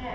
Good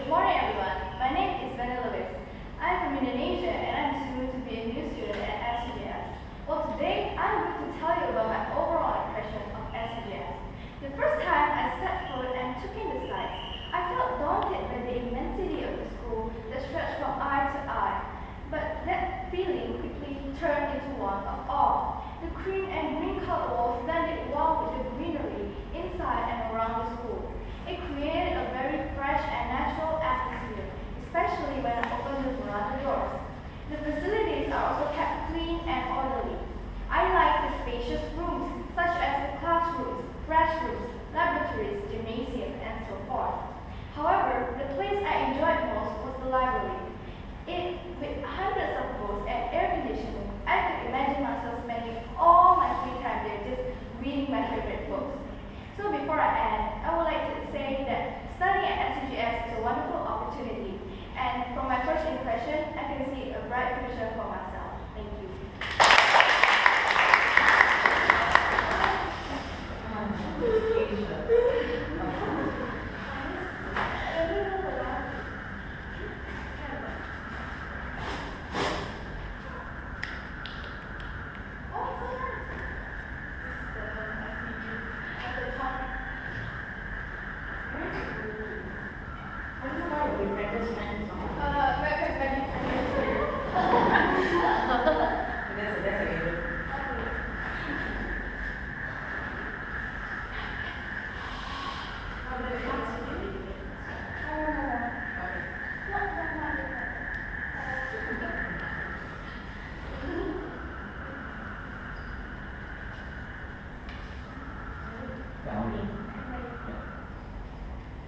morning, everyone. My name is Vanilla Lewis. I'm from Indonesia and I'm soon to be a new student at SCGS. Well, today I'm going to tell you about my overall impression of SCGS. The first time I set foot and took in the sights, I felt daunted by the immensity of the school that stretched from eye to eye. But that feeling quickly turned into one of awe. The cream and green colored walls blended well with the greenery inside and around the school. It created a very fresh and natural atmosphere, especially when I opened the veranda doors. The facilities are also kept clean and orderly. I like the spacious rooms, such as the classrooms, restrooms, laboratories, gymnasium, and so forth. However, the place I enjoyed most was the library. With hundreds of books and air conditioning, I could imagine myself spending all my free time there just reading my favorite books. So before I end, I would like to say that studying at SCGS is a wonderful opportunity. And from my first impression, I can see a bright future for myself. Thank you.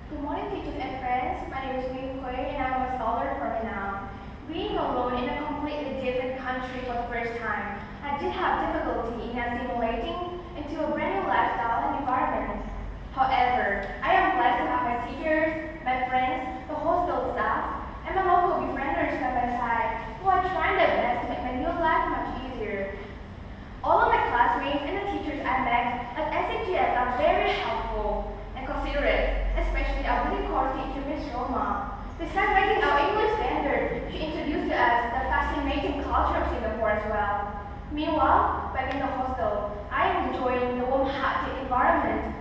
Good morning, teachers and friends. My name is Ming Hui and I'm a scholar from Vietnam. Being alone in a completely different country for the first time, I did have difficulty in assimilating into a brand new lifestyle and environment. However, I am blessed to have my teachers, my friends, the hostel staff, and my local befrienders by my side, who are trying their best to make my new life much easier. All of my classmates and the teachers I met at SCGS are very helpful and considerate, especially our British course teacher, Miss Roma. Besides making our English standard, she introduced to us the fascinating culture of Singapore as well. Meanwhile, back in the hostel, I am enjoying the warm-hearted environment,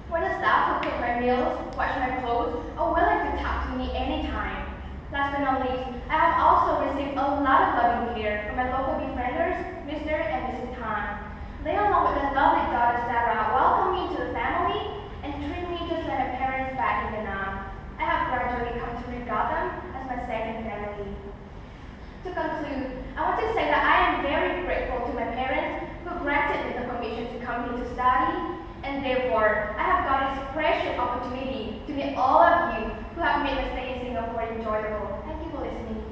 where the staff who cook my meals, wash my clothes, are willing to talk to me anytime. Last but not least, I have also received a lot of loving care from my local befrienders, Mr. and Mrs. Tan. They, along with their lovely daughter Sarah, welcome me to the family and treat me just like my parents back in Vietnam. I have gradually come to regard them as my second family. To conclude, I want to say that I am very grateful to my parents who granted me the permission to come here to study, and therefore, I have got this precious opportunity to meet all of you who have made my stay in Singapore enjoyable. Thank you for listening.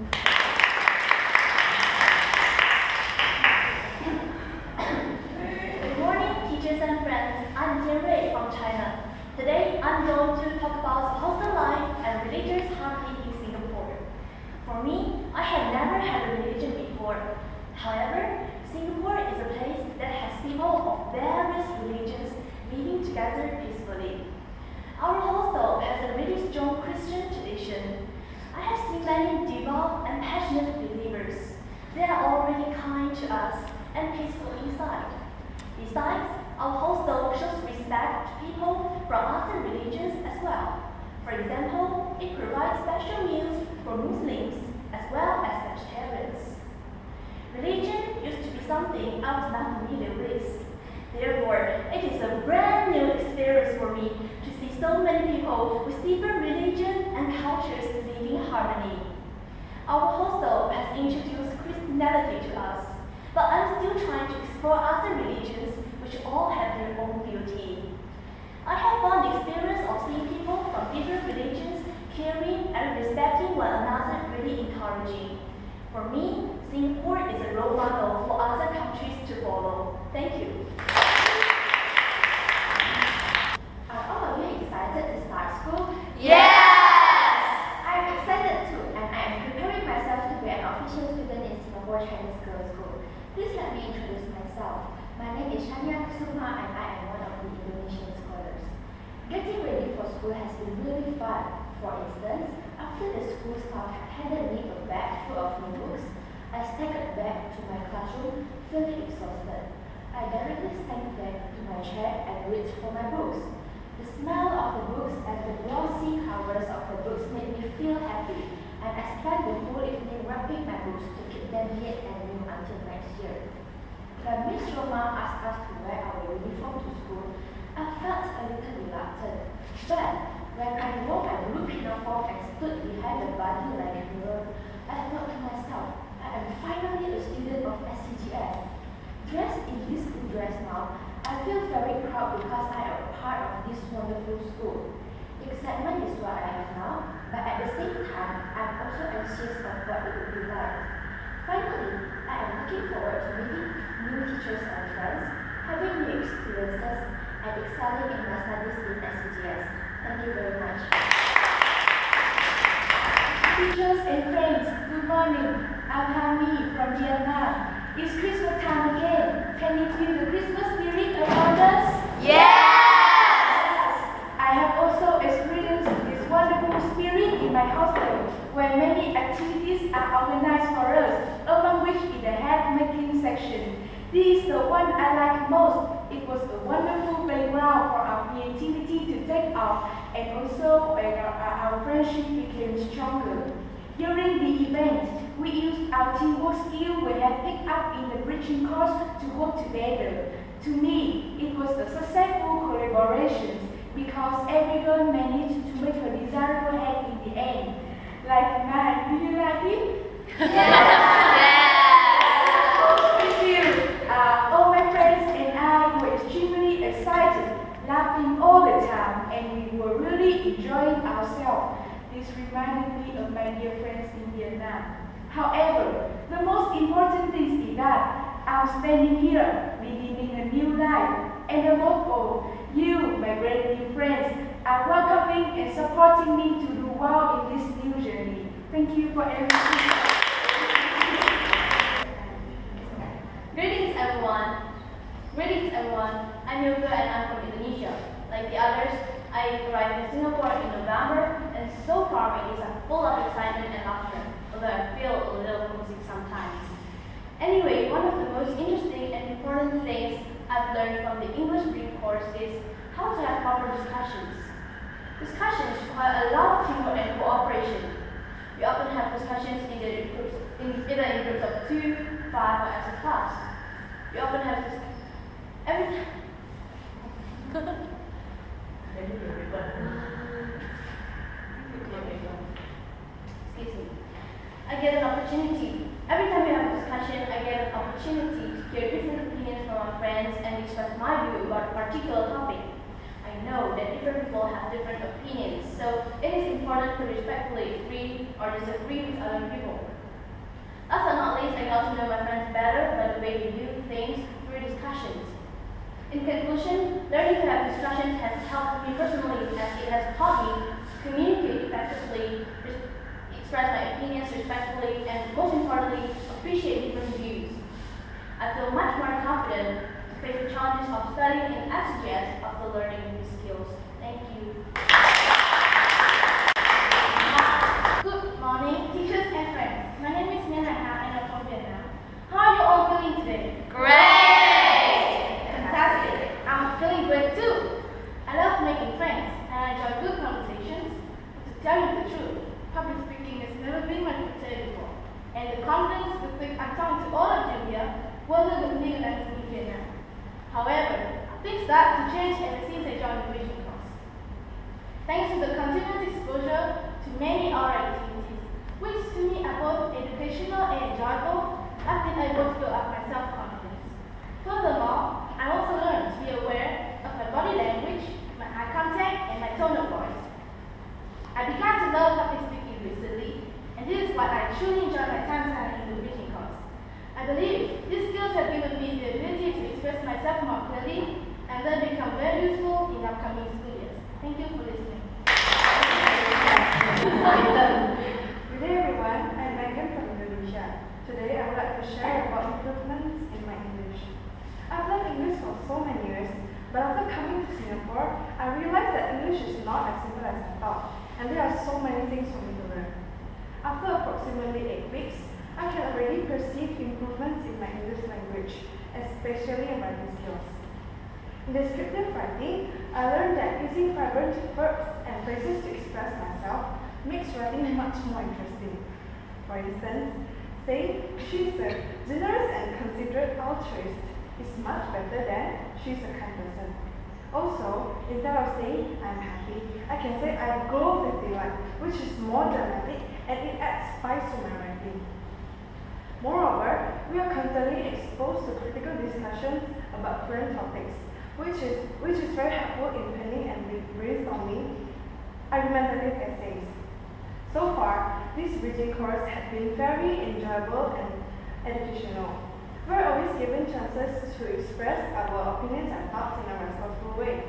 Good morning, teachers and friends. I'm Jian Rui from China. Today, I'm going to talk about hostel life and religious harmony in Singapore. For me, I have never had a religion before. However, Singapore is a place that has people of various religions living together peacefully. Our hostel has a really strong Christian tradition. I have seen many devout and passionate believers. They are all really kind to us and peaceful inside. Besides, our hostel shows respect to people from other religions as well. For example, it provides special meals for Muslims as well as vegetarians. Religion used to be something I was not familiar with. Therefore, it is a brand new experience for me to see so many people with different religions and cultures live in harmony. Our hostel has introduced Christianity to us, but I'm still trying to explore other religions which all have their own beauty. I have found the experience of seeing people from different religions caring and respecting one another really encouraging. For me, Singapore is a role model for other countries to follow. Thank you. Are all of you excited to start school? Yes! I am excited too, and I am preparing myself to be an official student in Singapore Chinese Girls' School. Please let me introduce myself. For instance, after the school staff had handed me a bag full of notebooks, I staggered back to my classroom, feeling exhausted. I directly sank back to my chair and reached for my books. The smell of the books and the glossy covers of the books made me feel happy, and I spent the whole evening wrapping my books to keep them neat and new until next year. When Miss Roma asked us to wear our uniform to school, I felt a little reluctant. But when I wore my blue pinafore and stood behind the body-like mirror, I thought to myself, I am finally a student of SCGS. Dressed in this school dress now, I feel very proud because I am a part of this wonderful school. Excitement is what I have now, but at the same time, I'm also anxious of what it will be like. Finally, I am looking forward to meeting new teachers and friends, having new experiences, and excelling in my studies in SCGS. Thank you very much. Teachers and friends, good morning. I'm Hami from Vietnam. It's Christmas time again. Can you feel the Christmas spirit around us? Yes! I have also experienced this wonderful spirit in my hostel, where many activities are organized for us, among which is the hat making section. This is the one I like most. It was a wonderful playground for our creativity to take off, and also where our friendship became stronger. During the event, we used our teamwork skill we had picked up in the bridging course to work together. To me, it was a successful collaboration because everyone managed to make a desirable hat in the end. Like mine, do you like it? Thank you. All my friends and I were extremely excited, laughing all the time, and we were really enjoying ourselves. This reminded me of my dear friends in Vietnam. However, the most important thing is that I'm standing here, beginning a new life, and above all, you, my great new friends, are welcoming and supporting me to do well in this new journey. Thank you for everything. Greetings everyone. I'm Yoga and I'm from Indonesia. Like the others, I arrived in Singapore in November, and so far my days are full of excitement and laughter, although I feel a little homesick sometimes. Anyway, one of the most interesting and important things I've learned from the English reading course is how to have proper discussions. Discussions require a lot of teamwork and cooperation. We often have discussions either in groups of 2, 5, or as a class. We often have this every time. Excuse me. I get an opportunity. Every time we have a discussion, I get an opportunity to hear different opinions from my friends and express my view about a particular topic. I know that different people have different opinions, so it is important to respectfully agree or disagree with other people. Last but not least, I got to know my friends better by the way they do things through discussions. In conclusion, learning to have discussions has helped me personally as it has taught me to communicate effectively, express my opinions respectfully, and most importantly, appreciate different views. I feel much more confident to face the challenges of studying in SCGS after learning these skills. Thank you. Good morning, teachers and friends. My name is Mian Hana and I'm from Vietnam. How are you all feeling today? Great! Fantastic. I'm feeling great too. I love making friends and I enjoy good conversations. But to tell you the truth, public speaking has never been my forte before. And the confidence with which I'm talking to all of you here wasn't with me when I was in Vietnam. However, things started to change ever since I joined the bridging course. Thanks to the continuous exposure to many oral activities, which to me are both educational and enjoyable, I've been able to build up my self-confidence. Furthermore, I also learned to be aware of my body language, my eye contact, and my tone of voice. I began to love public speaking recently, and this is what I truly enjoy my time studying in the bridging course. I believe these skills have given me the ability to express myself more clearly, and they'll become very useful in upcoming school years. Thank you for listening. Good day everyone, I'm Megan from Indonesia. Today I would like to share about improvements in my English. I've learned English for so many years, but after coming to Singapore, I realized that English is not as simple as I thought, and and there are so many things for me to learn. After approximately 8 weeks, I can already perceive improvements in my English language, especially in writing skills. In descriptive writing, I learned that using vibrant verbs and phrases to express myself makes writing much more interesting. For instance, saying she's a generous and considerate altruist is much better than she's a kind person. Also, instead of saying I'm happy, I can say I glow with delight, which is more dramatic and it adds spice to my writing. Moreover, we are constantly exposed to critical discussions about current topics, which is very helpful in planning and brainstorming argumentative essays. So far, this bridging course has been very enjoyable and educational. We are always given chances to express our opinions and thoughts in a responsible way.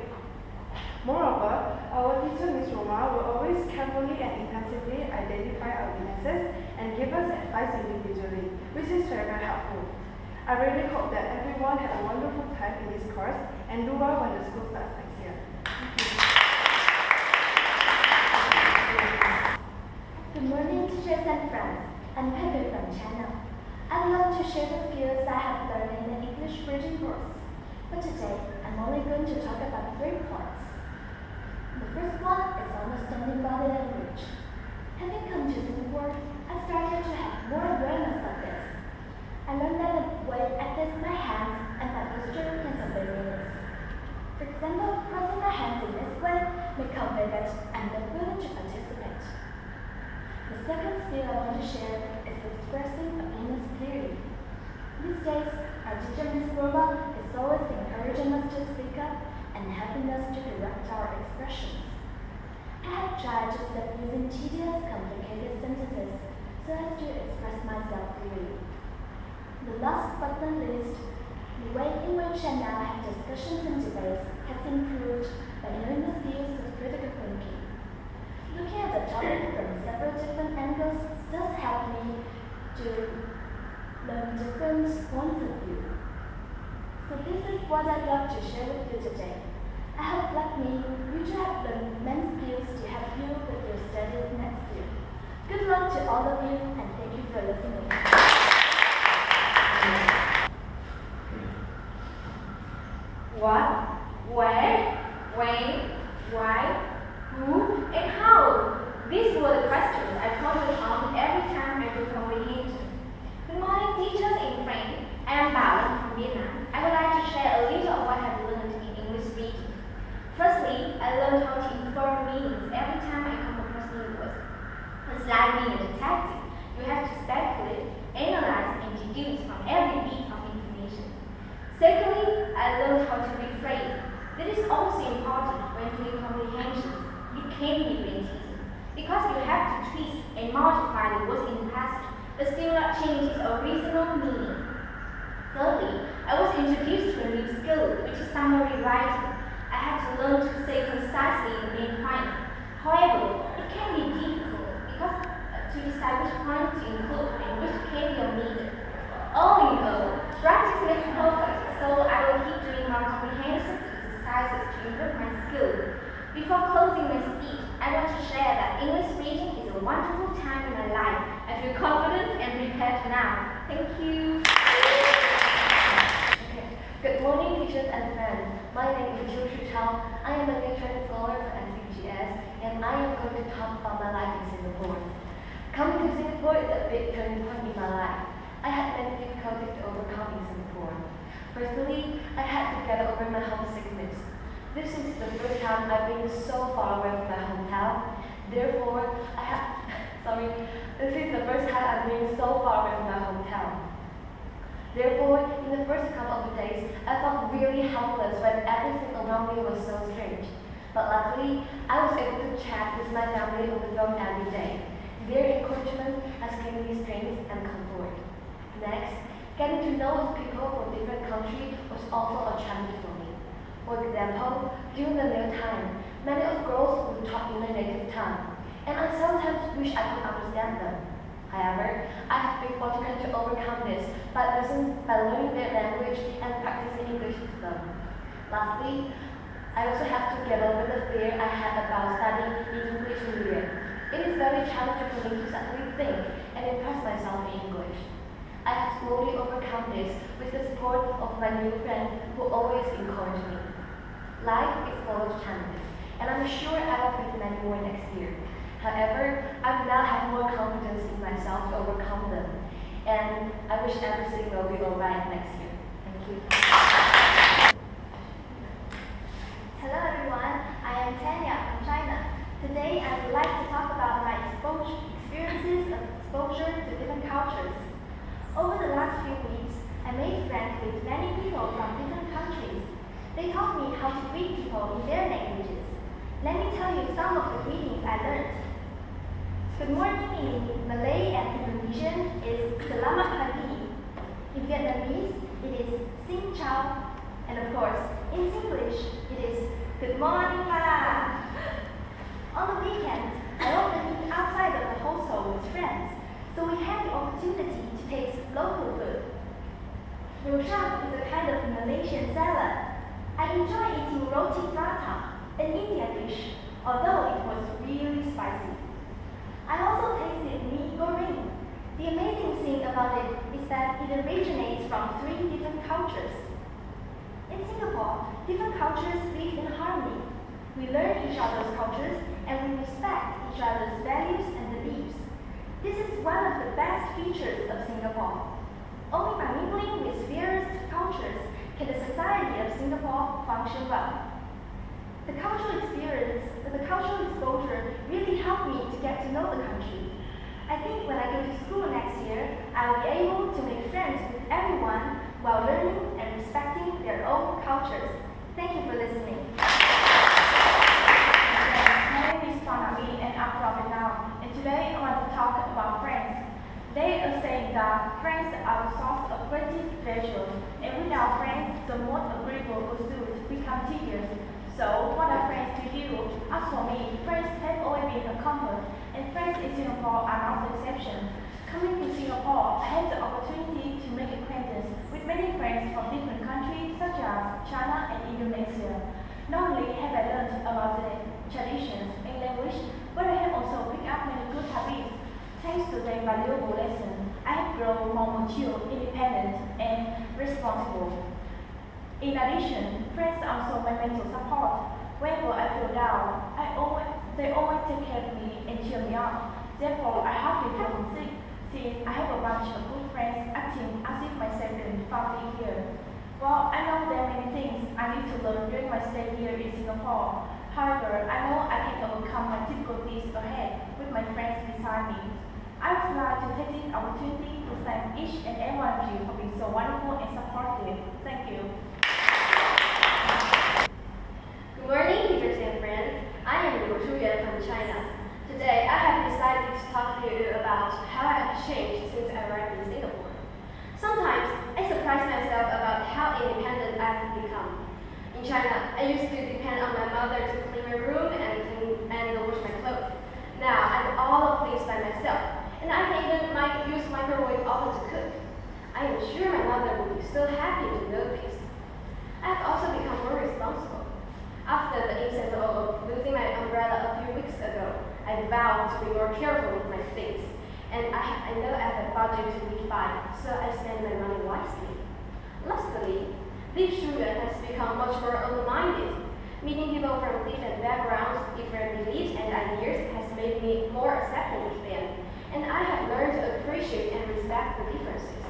Moreover, our teacher Ms. Roma will always carefully and intensively identify our weaknesses and give us advice individually, which is very, very helpful. I really hope that everyone had a wonderful time in this course and do well when the school starts next year. Good morning, teachers and friends. I'm Pepe from China. I'd love to share the skills I have learned in the English bridging course. But today, I'm only going to talk about 3 parts. The first one is understanding body language. Having come to Singapore, I started to have more awareness of this. I learned that the way I place my hands and my posture can convey meanings. For example, crossing my hands in this way may convey that I'm not willing to participate. The second skill I want to share is expressing opinions clearly. These days, our teacher Ms. Roma is always encouraging us to speak up and helping us to correct our expressions. I have tried to stop using tedious, complicated sentences so as to express myself clearly. The last but not least, the way in which I now have discussions and debates has improved by knowing the skills of critical thinking. Looking at the topic from several different angles does help me to learn different points of view. So this is what I'd love to share with you today. I hope, like me, you too have learned many skills to help you with your studies next year. Good luck to all of you, and thank you for listening. What, where, when, why, who, and how? These were the questions I pondered on every time I do comprehension. Good morning, teachers and friends. I am Bao from Vietnam. I would like to share a little of what I have learned in English reading. Firstly, I learned how to infer meanings every time I come across new words. It's like being a detective. You have to speculate, analyze, and deduce from every bit of information. Secondly, I learned how to rephrase. That is also important when doing comprehensions. It can be very easy, because you have to twist and modify the words in the passage, but still not change its original meaning. Thirdly, I was introduced to a new skill, which is summary writing. I had to learn to say concisely the main points. However, it can be difficult because to decide which point to include and which can be omitted. All in all, practice makes perfect, so I will keep doing more comprehensive exercises to improve my skill. Before closing my speech, I want to share that English reading is a wonderful time in my life. I feel confident and prepared now. Thank you. Good morning, teachers and friends. My name is Zhu Chao. I am a literature scholar for NCGS, and I am going to talk about my life in Singapore. Coming to Singapore is a big turning point in my life. I had many difficulties to overcome in Singapore. Firstly, I had to get over my homesickness. This is the first time I've been so far away from my hometown. Therefore, this is the first time I've been so far away from my hometown. Therefore, in the first couple of days, I felt really helpless when everything around me was so strange. But luckily, I was able to chat with my family on the phone every day. Their encouragement has given me strength and comfort. Next, getting to know people from different countries was also a challenge for me. For example, during the meal time, many of girls would talk in their native tongue, and I sometimes wish I could understand them. However, I have been fortunate to overcome this by learning their language and practicing English with them. Lastly, I also have to get over the fear I had about studying in English medium. It is very challenging for me to suddenly think and impress myself in English. I have slowly overcome this with the support of my new friends who always encourage me. Life is full of challenges, and I'm sure I will face many more next year. However, I now have more confidence in myself to overcome them, and I wish everything will be alright next year. Thank you. Hello everyone, I am Tanya from China. Today I would like to talk about my experiences of exposure to different cultures. Over the last few weeks, I made friends with many people from different countries. They taught me how to greet people in their languages. Let me tell you some of the greetings I learned. Good morning in Malay and Indonesian is Selamat Pagi. In Vietnamese, it is Xin Chào. And of course, in Singlish, it is Good morning pa. On the weekends, I often eat outside of the hostel with friends, so we had the opportunity to taste local food. Roshab is a kind of Malaysian salad. I enjoy eating roti prata, an Indian dish, although it was really spicy. I also tasted mee goreng. The amazing thing about it is that it originates from 3 different cultures. In Singapore, different cultures live in harmony. We learn each other's cultures and we respect each other's values and beliefs. This is one of the best features of Singapore. Only by mingling with various cultures can the society of Singapore function well. The cultural exposure really helped me to get to know the country. I think when I go to school next year, I will be able to make friends with everyone while learning and respecting their own cultures. Thank you for listening. My name is Panami and I'm from Vietnam. And today I want to talk about friends. They are saying that friends are the source of greatest pleasure, and without friends, the most agreeable pursuits become tedious. So, what are friends to you? As for me, friends have always been a comfort, and friends in Singapore are not the exception. Coming to Singapore, I had the opportunity to make acquaintance with many friends from different countries such as China and Indonesia. Not only have I learned about their traditions and language, but I have also picked up many good habits. Thanks to their valuable lesson, I have grown more mature, independent, and responsible. In addition, friends are also my mental support. Whenever I feel down, they always take care of me and cheer me up. Therefore, I hardly feel homesick, since I have a bunch of good friends acting as if my second family here. Well, I know there are many things I need to learn during my stay here in Singapore. However, I know I can overcome my difficulties ahead with my friends beside me. I would like to take this opportunity to thank each and every one of you for being so wonderful and supportive. Thank you. Good morning, teachers and friends. I am Liu Shuyan from China. Today, I have decided to talk to you about how I have changed since I arrived in Singapore. Sometimes, I surprise myself about how independent I have become. In China, I used to depend on my mother to clean my room and wash my clothes. Now, I do all of these by myself, and I can even use microwave oven to cook. I am sure my mother will be so happy to know this. I have also become more responsible. After the incident of losing my umbrella a few weeks ago, I vowed to be more careful with my things, and I know I have a budget to live by, so I spend my money wisely. Lastly, Li Shuyan has become much more open-minded. Meeting people from different backgrounds, different beliefs and ideas has made me more accepting of them, and I have learned to appreciate and respect the differences.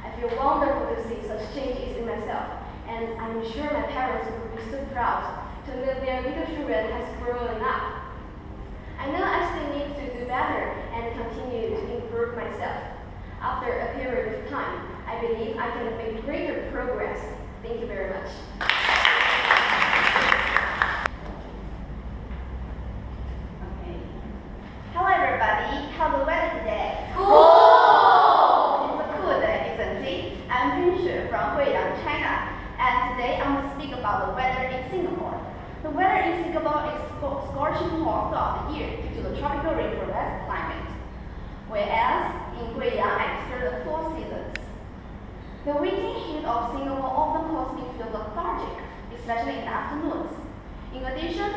I feel wonderful to see such changes in myself, and I'm sure my parents will be so proud to know their little children has grown up. I know I still need to do better and continue to improve myself. After a period of time, I believe I can make greater progress. Thank you very much. Hello everybody, how's the weather today? Cool! It's a cool day, isn't it? I'm Pinshu from Huiyang, China, and today I'm going to speak about the weather in Singapore. The weather in Singapore is scorching hot throughout the year due to the tropical rainforest climate, whereas in Huiyang I experienced 4 seasons. The windy heat of Singapore often causes me to feel lethargic, especially in the afternoons. In addition,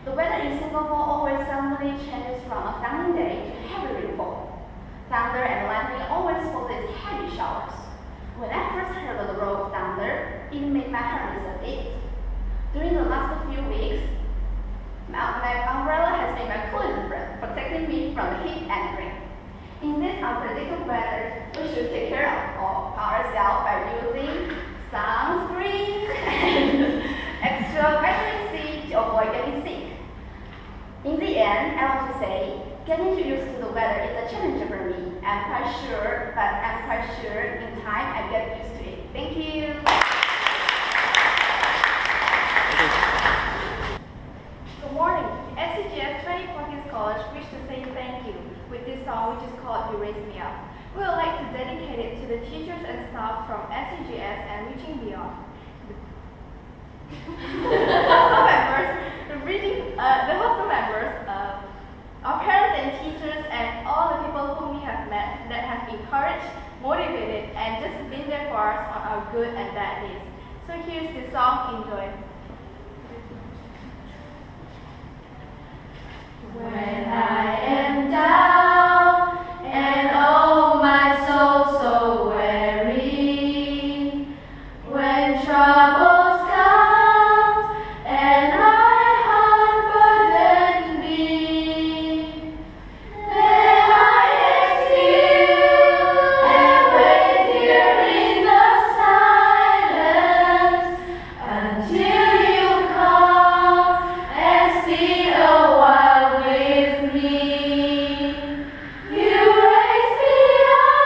the weather in Singapore always suddenly changes from a sunny day to heavy rainfall. Thunder and lightning always follows heavy showers. When I first heard of the roar of thunder, it made my heart race a bit. During the last few weeks, my umbrella has been my closest friend, protecting me from the heat and rain. In this unpredictable weather, we should take care of ourselves by using sunscreen and extra vitamin C to avoid getting sick. In the end, I want to say, getting used to the weather is a challenge for me. I'm quite sure in time I get used to it. Thank you. Good morning. SCGS 2014 Scholars wish to say thank you with this song, which is called You Raise Me Up. We would like to dedicate it to the teachers and staff from SCGS and Reaching Beyond. The hostel members, our parents and teachers, and all the people whom we have met that have encouraged, motivated, and just been there for us on our good and bad days. So here's the song. Enjoy. When I am down and oh my soul so weary, when troubles come and my heart burden be, then I exhale and wait here in the silence until you come and see a while with me. You raise me up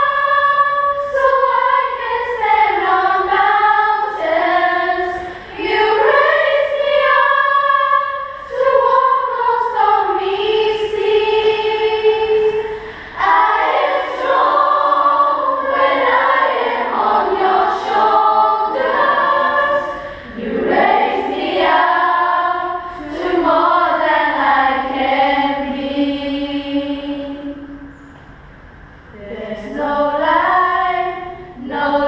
so I can stand on mountains. You raise me up to walk on stormy seas. I am strong when I am on your shoulders. You raise me up to more than I can be. There's no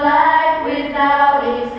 life without its